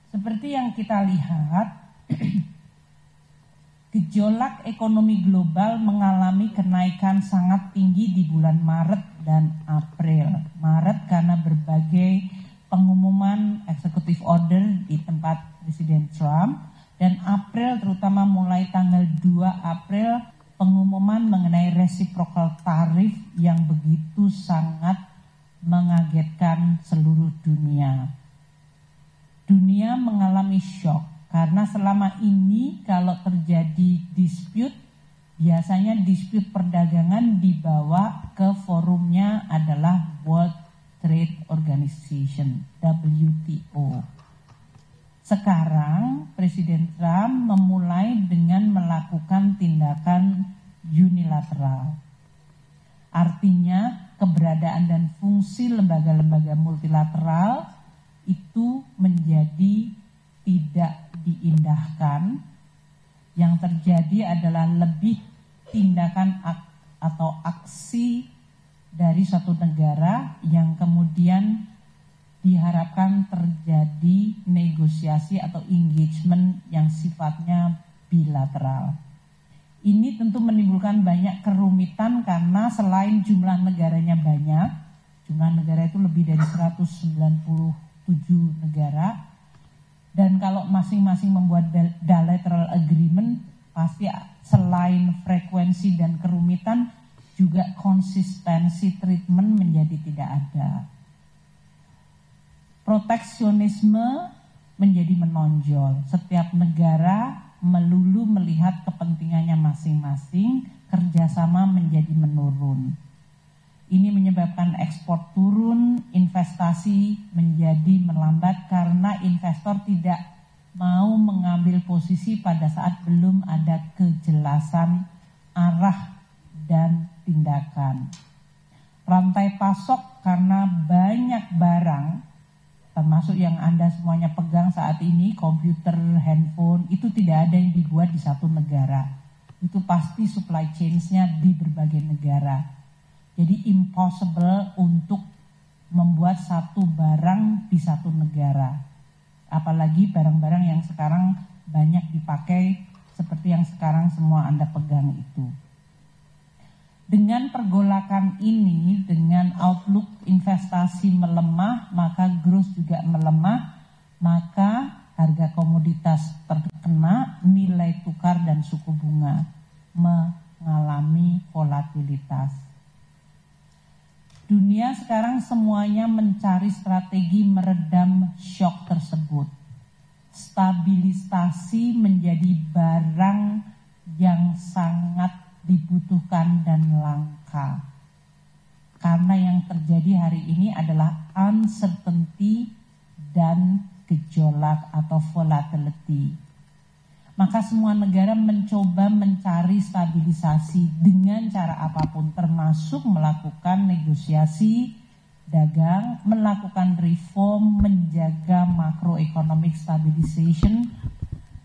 Seperti yang kita lihat, gejolak ekonomi global mengalami kenaikan sangat tinggi di bulan Maret dan April. Maret karena berbagai pengumuman executive order di tempat Presiden Trump, dan April terutama mulai tanggal 2 April pengumuman mengenai reciprocal tarif yang begitu sangat mengagetkan seluruh dunia. Dunia mengalami shock karena selama ini kalau terjadi dispute, biasanya dispute perdagangan dibawa ke forumnya adalah World Trade Organization, WTO. Sekarang Presiden Trump memulai dengan melakukan tindakan unilateral. Artinya keberadaan dan fungsi lembaga-lembaga multilateral itu menjadi tidak diindahkan. Yang terjadi adalah lebih tindakan atau aksi dari suatu negara yang kemudian diharapkan terjadi negosiasi atau engagement yang sifatnya bilateral. Ini tentu menimbulkan banyak kerumitan karena selain jumlah negaranya banyak, jumlah negara itu lebih dari 197 negara, dan kalau masing-masing membuat bilateral agreement, pasti selain frekuensi dan kerumitan, juga konsistensi treatment menjadi tidak ada. Proteksionisme menjadi menonjol. Setiap negara melulu melihat kepentingannya masing-masing, kerjasama menjadi menurun. Ini menyebabkan ekspor turun, investasi menjadi melambat karena investor tidak mau mengambil posisi pada saat belum ada kejelasan arah dan tindakan. Rantai pasok karena banyak barang, termasuk yang Anda semuanya pegang saat ini, komputer, handphone, itu tidak ada yang dibuat di satu negara. Itu pasti supply chains-nya di berbagai negara. Jadi impossible untuk membuat satu barang di satu negara. Apalagi barang-barang yang sekarang banyak dipakai seperti yang sekarang semua Anda pegang itu. Dengan pergolakan ini, dengan outlook investasi melemah, maka growth juga melemah, maka harga komoditas terkena, nilai tukar dan suku bunga mengalami volatilitas. Dunia sekarang semuanya mencari strategi meredam shock tersebut. Stabilisasi menjadi barang yang sangat dibutuhkan dan langka. Karena yang terjadi hari ini adalah uncertainty dan gejolak atau volatility. Maka semua negara mencoba mencari stabilisasi dengan cara apapun, termasuk melakukan negosiasi dagang, melakukan reform, menjaga macroeconomic stabilization,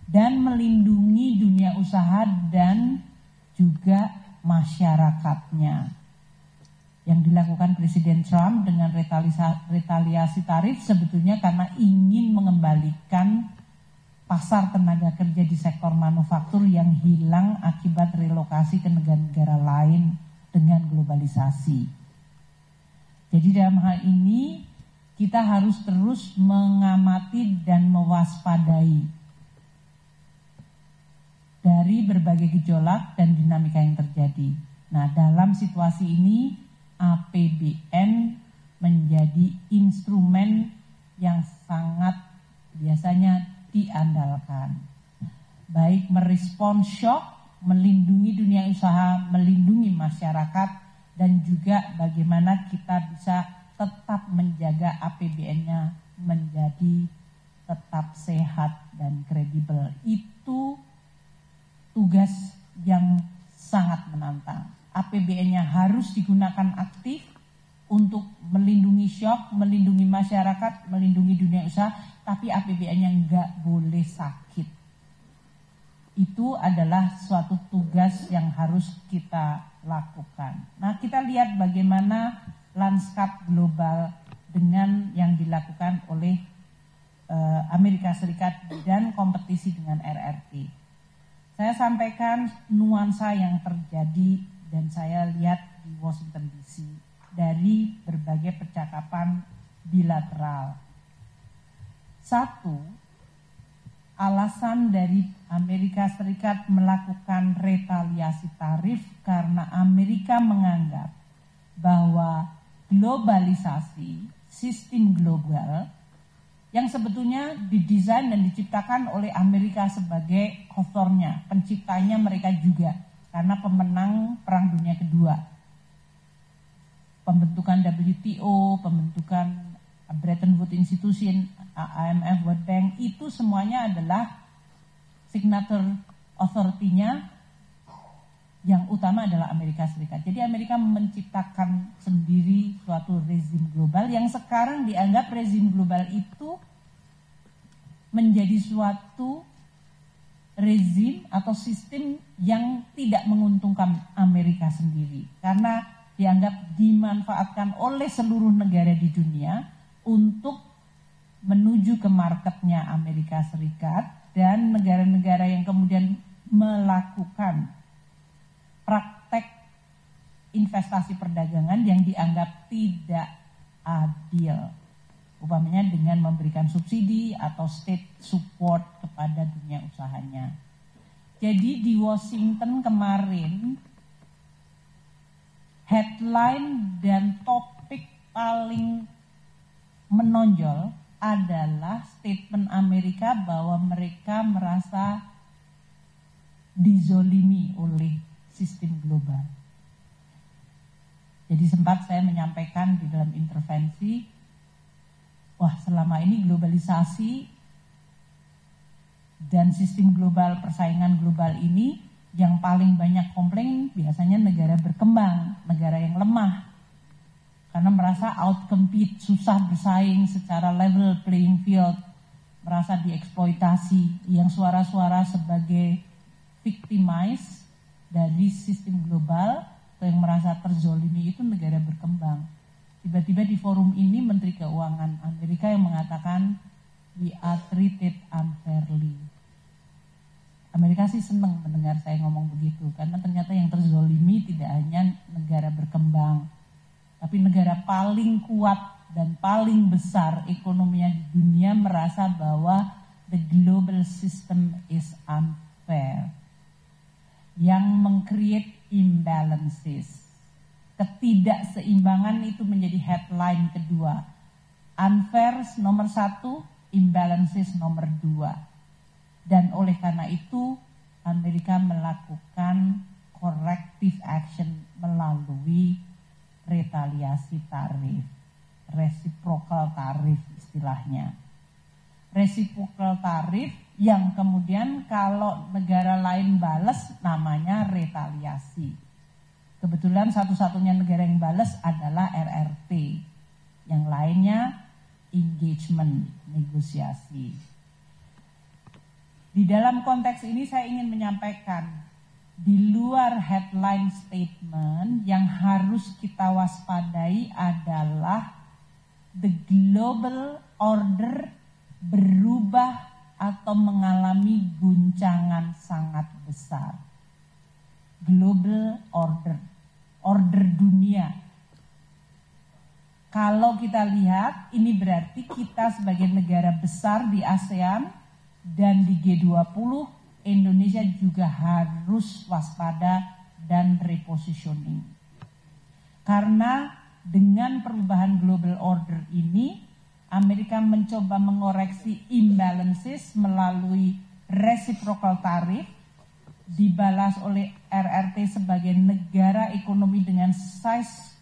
dan melindungi dunia usaha dan juga masyarakatnya. Yang dilakukan Presiden Trump dengan retaliasi tarif sebetulnya karena ingin mengembalikan pasar tenaga kerja di sektor manufaktur yang hilang akibat relokasi ke negara-negara lain dengan globalisasi. Jadi dalam hal ini kita harus terus mengamati dan mewaspadai dari berbagai gejolak dan dinamika yang terjadi. Nah, dalam situasi ini APBN menjadi instrumen yang sangat biasanya diandalkan, baik merespon shock, melindungi dunia usaha, melindungi masyarakat, dan juga bagaimana kita bisa tetap menjaga APBN-nya menjadi tetap sehat dan kredibel. Itu tugas yang sangat menantang. APBN-nya harus digunakan aktif untuk melindungi shock, melindungi masyarakat, melindungi dunia usaha, tapi APBN-nya nggak boleh sakit. Itu adalah suatu tugas yang harus kita lakukan. Nah, kita lihat bagaimana lanskap global dengan yang dilakukan oleh Amerika Serikat dan kompetisi dengan RRT. Saya sampaikan nuansa yang terjadi dan saya lihat di Washington DC dari berbagai percakapan bilateral. Satu, alasan dari Amerika Serikat melakukan retaliasi tarif karena Amerika menganggap bahwa globalisasi, sistem global yang sebetulnya didesain dan diciptakan oleh Amerika sebagai authornya, penciptanya mereka juga, karena pemenang Perang Dunia Kedua. Pembentukan WTO, pembentukan Bretton Woods Institution, IMF, World Bank, itu semuanya adalah signature authority-nya yang utama adalah Amerika Serikat. Jadi Amerika menciptakan sendiri suatu rezim global yang sekarang dianggap rezim global itu menjadi suatu rezim atau sistem yang tidak menguntungkan Amerika sendiri. Karena dianggap dimanfaatkan oleh seluruh negara di dunia untuk menuju ke marketnya Amerika Serikat dan negara-negara yang kemudian melakukan praktek investasi perdagangan yang dianggap tidak adil. Umpamanya dengan memberikan subsidi atau state support kepada dunia usahanya. Jadi di Washington kemarin, headline dan topik paling menonjol adalah statement Amerika bahwa mereka merasa dizolimi oleh sistem global. Jadi sempat saya menyampaikan di dalam intervensi, wah selama ini globalisasi dan sistem global, persaingan global ini yang paling banyak komplain biasanya negara berkembang, negara yang lemah. Karena merasa out-compete, susah bersaing secara level playing field, merasa dieksploitasi, yang suara-suara sebagai victimize dari sistem global atau yang merasa terzolimi itu negara berkembang. Tiba-tiba di forum ini Menteri Keuangan Amerika yang mengatakan we are treated unfairly. Amerika sih senang mendengar saya ngomong begitu karena ternyata yang terzolimi tidak hanya negara berkembang, tapi negara paling kuat dan paling besar ekonominya di dunia merasa bahwa the global system is unfair. Yang meng-create imbalances. Ketidakseimbangan itu menjadi headline kedua. Unfair nomor 1, imbalances nomor 2. Dan oleh karena itu Amerika melakukan corrective action melalui retaliasi tarif, reciprocal tarif istilahnya. Reciprocal tarif yang kemudian kalau negara lain balas namanya retaliasi. Kebetulan satu-satunya negara yang balas adalah RRT. Yang lainnya engagement, negosiasi. Di dalam konteks ini saya ingin menyampaikan, di luar headline statement yang harus kita waspadai adalah the global order berubah atau mengalami guncangan sangat besar. Global order, order dunia. Kalau kita lihat, ini berarti kita sebagai negara besar di ASEAN dan di G20, Indonesia juga harus waspada dan repositioning. Karena dengan perubahan global order ini, Amerika mencoba mengoreksi imbalances melalui reciprocal tarif, dibalas oleh RRT sebagai negara ekonomi dengan size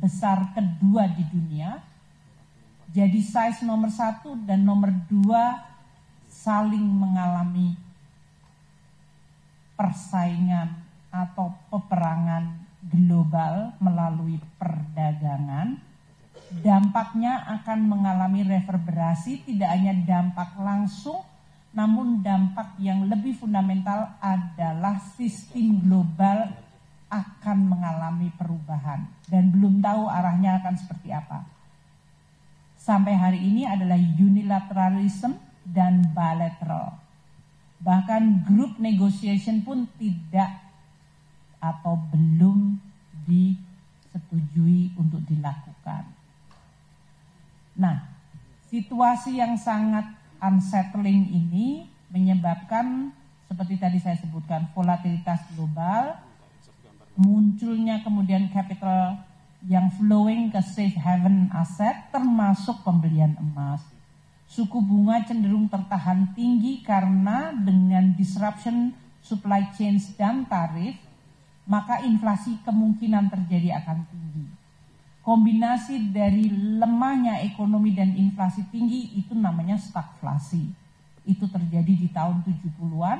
besar kedua di dunia. Jadi size nomor 1 dan nomor 2 saling mengalami persaingan atau peperangan global melalui perdagangan. Dampaknya akan mengalami reverberasi, tidak hanya dampak langsung, namun dampak yang lebih fundamental adalah sistem global akan mengalami perubahan dan belum tahu arahnya akan seperti apa. sampai hari ini adalah unilateralism dan bilateral. Bahkan group negotiation pun tidak atau belum disetujui untuk dilakukan. Nah, situasi yang sangat unsettling ini menyebabkan seperti tadi saya sebutkan volatilitas global, munculnya kemudian capital yang flowing ke safe haven aset termasuk pembelian emas. Suku bunga cenderung tertahan tinggi karena dengan disruption supply chains dan tarif, maka inflasi kemungkinan terjadi akan tinggi. Kombinasi dari lemahnya ekonomi dan inflasi tinggi itu namanya stagflasi. Itu terjadi di tahun 70-an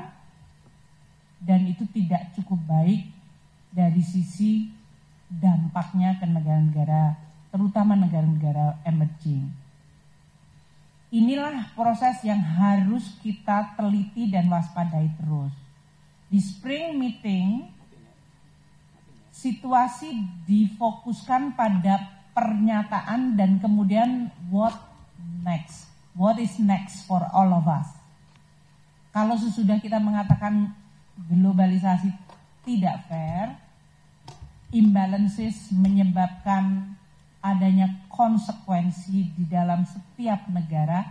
dan itu tidak cukup baik dari sisi dampaknya ke negara-negara, terutama negara-negara emerging. Inilah proses yang harus kita teliti dan waspadai terus. Di spring meeting, situasi difokuskan pada pernyataan dan kemudian what next. What is next for all of us? Kalau sesudah kita mengatakan globalisasi tidak fair, imbalances menyebabkan adanya konsekuensi di dalam setiap negara,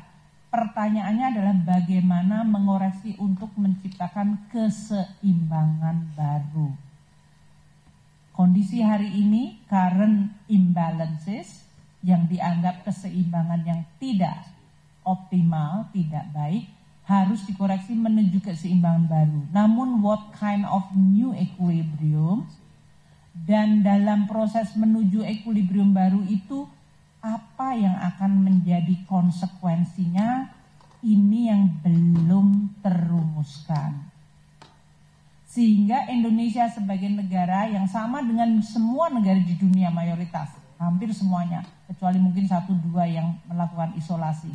pertanyaannya adalah bagaimana mengoreksi untuk menciptakan keseimbangan baru. Kondisi hari ini, current imbalances, yang dianggap keseimbangan yang tidak optimal, tidak baik, harus dikoreksi menuju keseimbangan baru. Namun what kind of new equilibrium, dan dalam proses menuju equilibrium baru itu apa yang akan menjadi konsekuensinya, ini yang belum terumuskan. Sehingga Indonesia sebagai negara yang sama dengan semua negara di dunia mayoritas, hampir semuanya, kecuali mungkin 1-2 yang melakukan isolasi.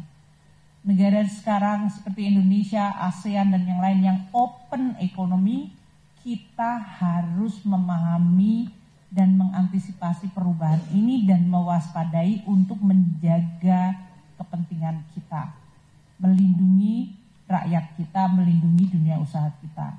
Negara sekarang seperti Indonesia, ASEAN dan yang lain yang open ekonomi, kita harus memahami dan mengantisipasi perubahan ini dan mewaspadai untuk menjaga kepentingan kita, melindungi rakyat kita, melindungi dunia usaha kita.